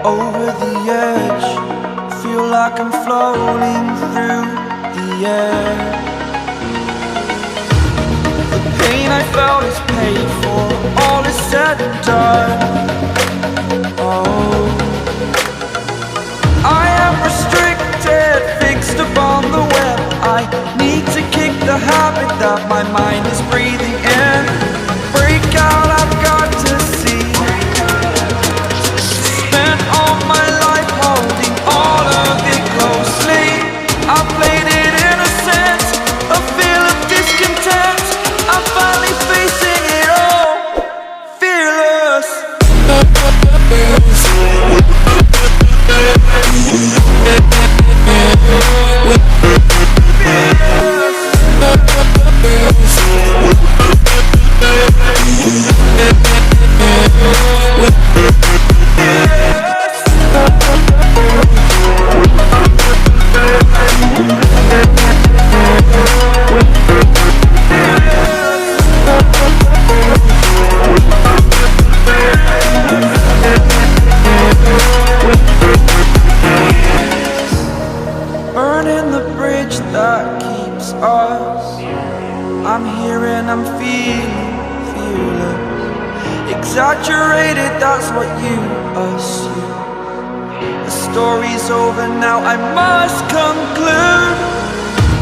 over the edge. Feel like I'm floating through the air. The pain I felt is paid for, all is said and done. Oh, I am restricted, fixed upon the web. I need to kick the habit that my mind is breathing in. Break out, I've got to see. Spent all my life holding all of it closely. I played it innocent, a feel of discontent. I'm finally facing it all, fearless. Burning the bridge that keeps us. I'm here and I'm feeling fearless. Exaggerated, that's what you assume. The story's over now, I must conclude.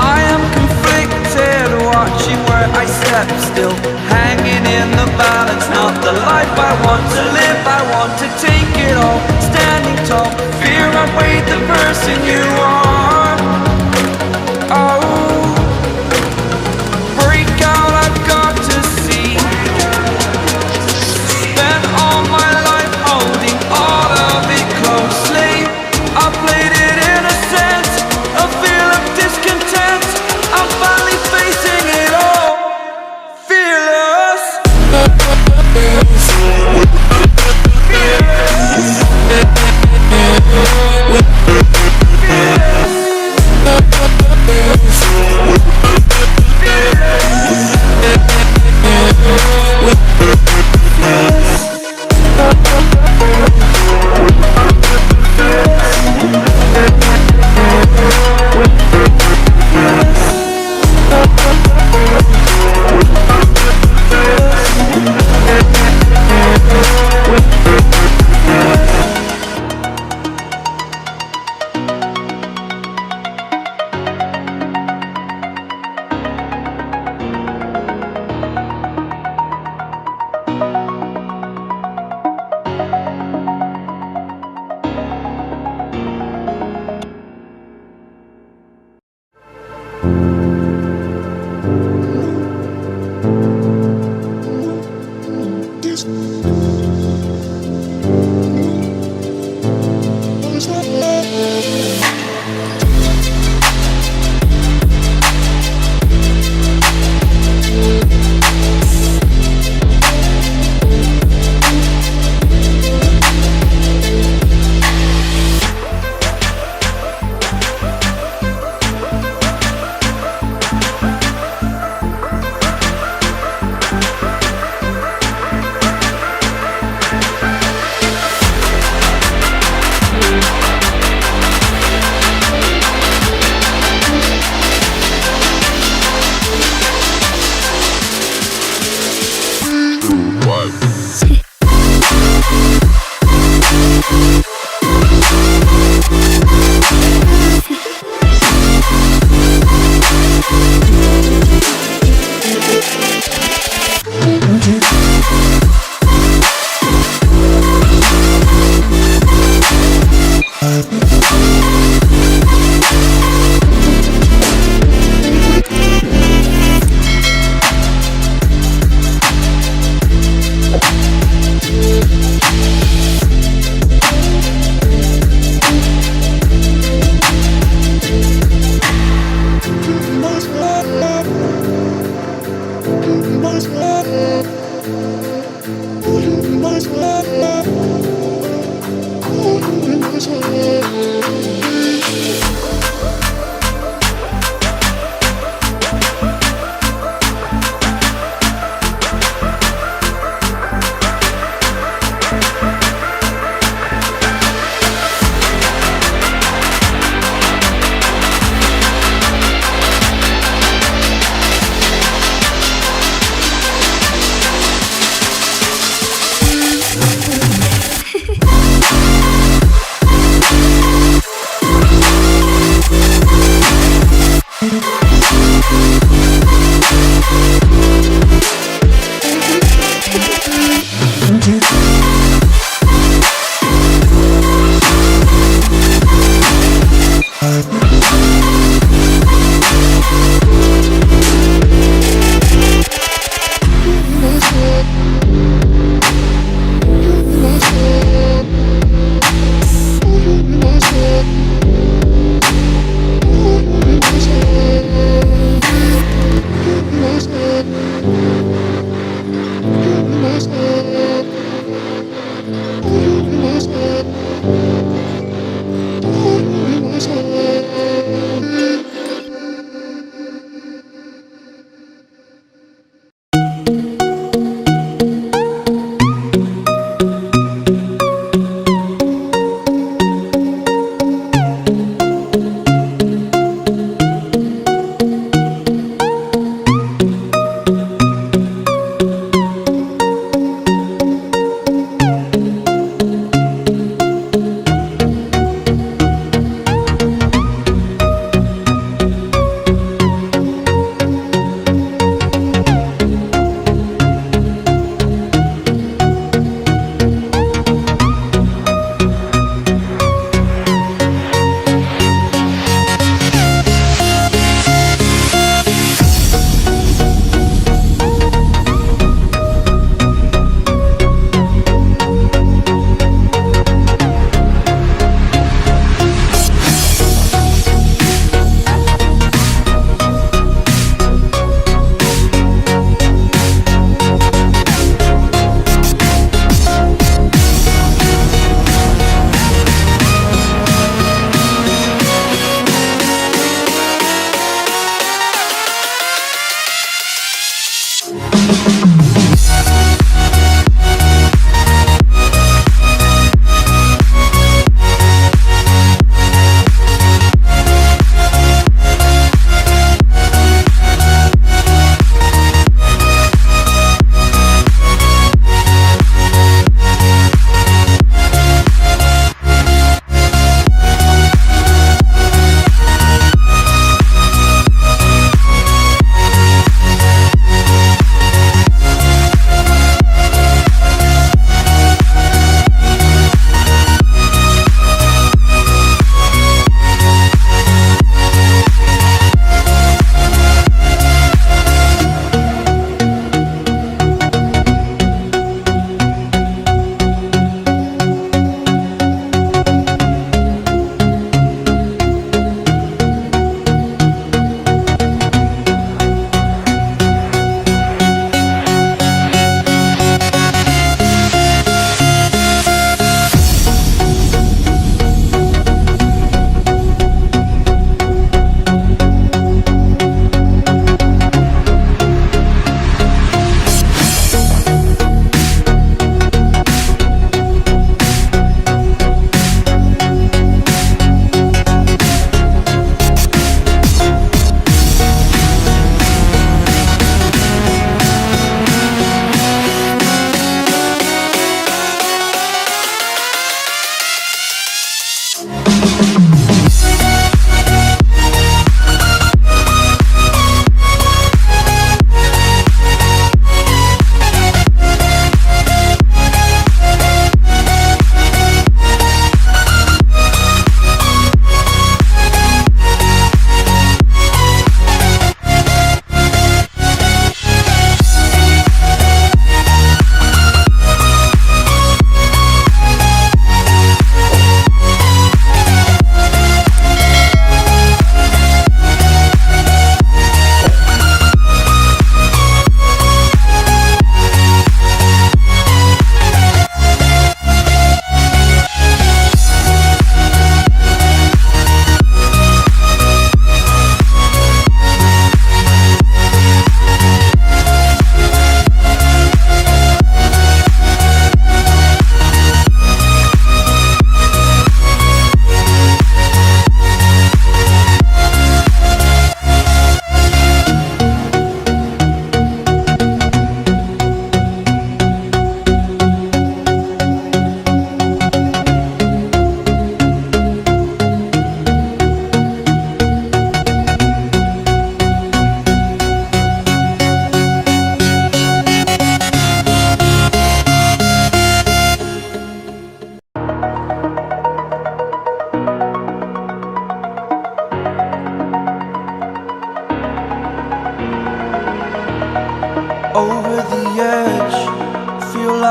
I am conflicted, watching where I step still, hanging in the balance. Not the life I want to live, I want to take it all. Standing tall, fear outweighed the person you are. Oh, break out, I've got to see. Spent all my life holding all of it closely. I played it innocent, a feel of discontent. I'm finally facing it all, fearless.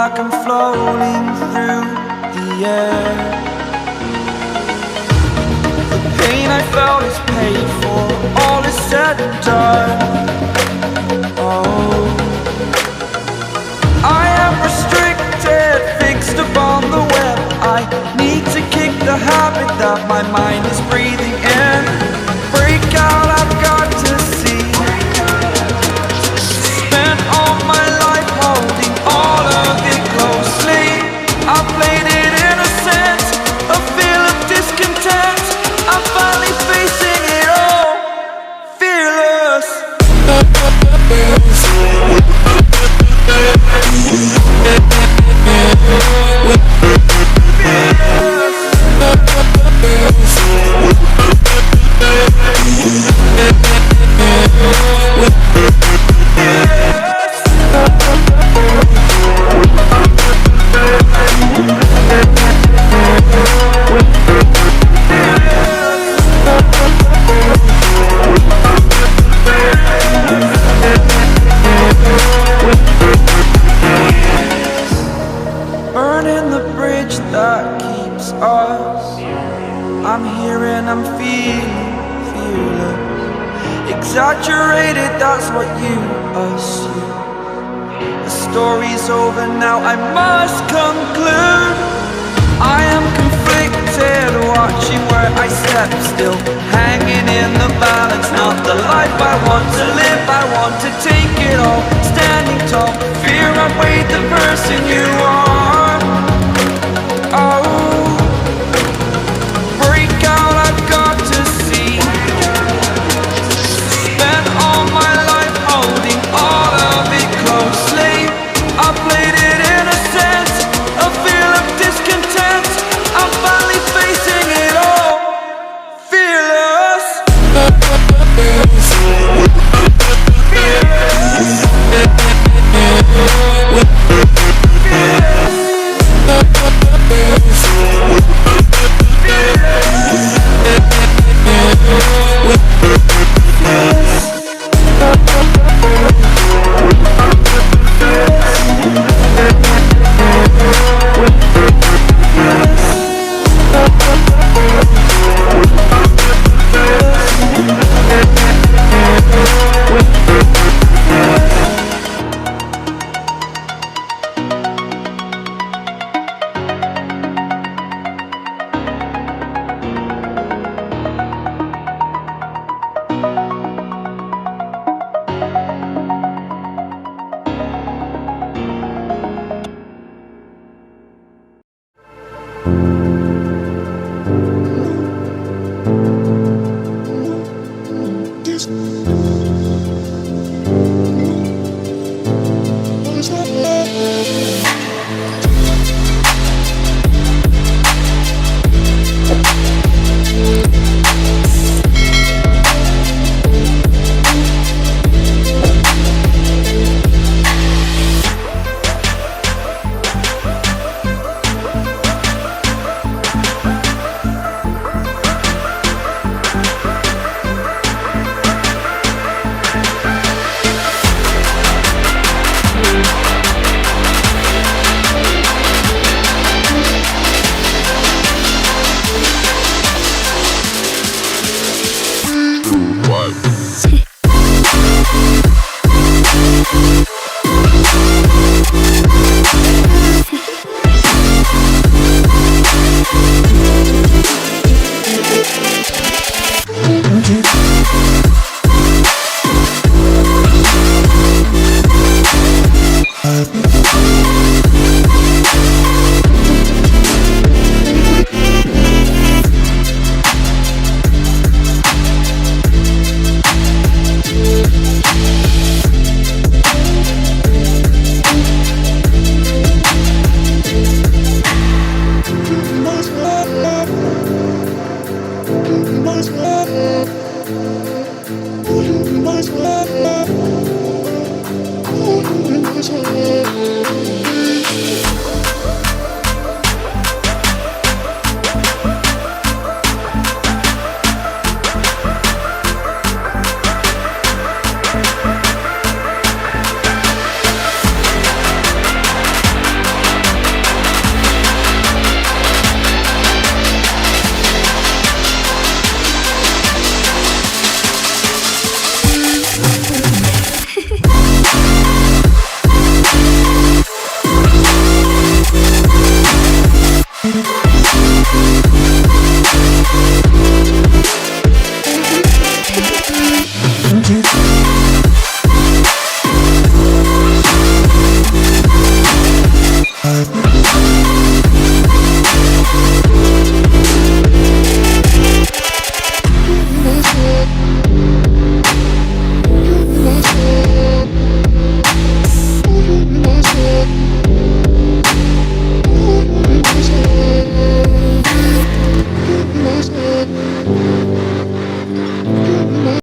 like I'm floating through the air. The pain I felt is paid for, all is said and done. Oh, I am restricted, fixed upon the web. I need to kick the habit that my mind is breathing in. Break out, I've got to see. Spent all my life holding all of it closely. I played it innocent, a feel of discontent. I'm finally facing it all, fearless. Burning the bridge that keeps us. I'm here and I'm feeling fearless. Exaggerated, that's what you assume. The story's over now, I must conclude. I am conflicted, watching where I step still, hanging in the balance. Not the life I want to live, I want to take it all. Standing tall, fear outweighed the person you are. Oh, break out, I've got to see. Spent all my life holding all of it closely. I played it innocent, a feel of discontent. I'm finally facing it all, fearless.